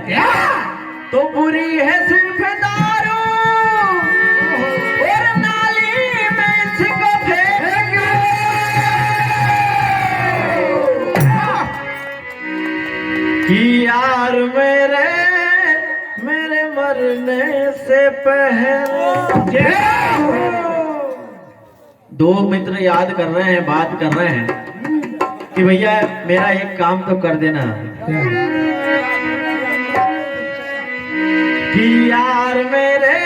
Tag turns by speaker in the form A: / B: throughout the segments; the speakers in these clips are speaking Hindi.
A: क्या?
B: तो बुरी है सिर्फ दारू और नाली में इसको फेंक कि यार मेरे मरने से पहले। दो मित्र याद कर रहे हैं, बात कर रहे हैं कि भैया मेरा एक काम तो कर देना कि यार मेरे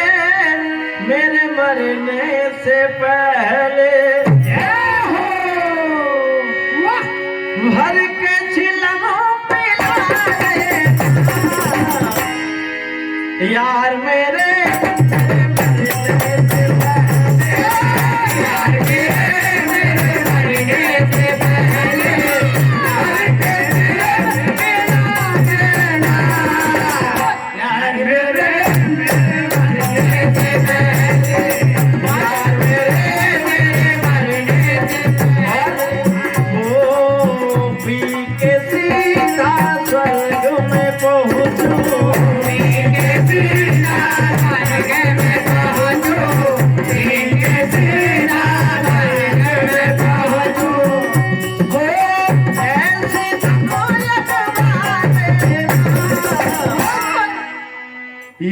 B: मरने से पहले भर के चिलमों पिला देना यार मेरे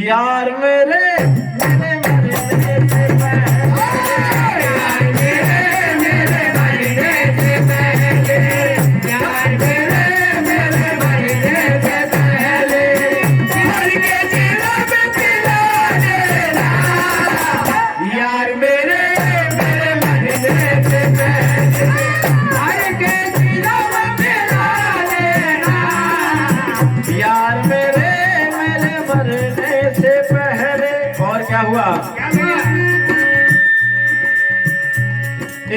B: यार मेरे क्या हुआ?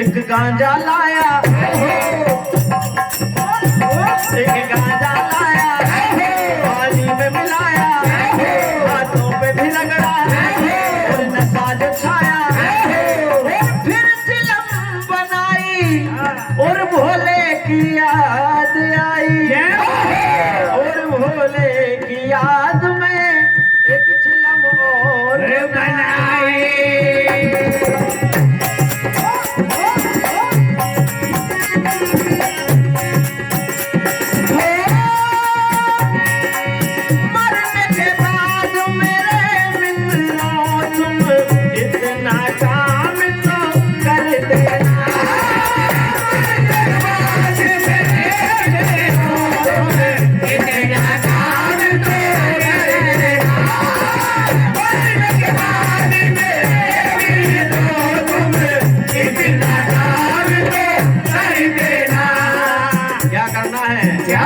B: एक गांजा लाया, एक गांजा लाया, पानी में मिलाया, हाथों पे भी रगड़ा और नशा जो छाया, फिर चिलम बनाई और भोले की याद आई और भोले की याद में एक चिलम और बनाई। मरने के बाद मेरे मित्रों तुम इतना काम तो कर देना क्या करना है? क्या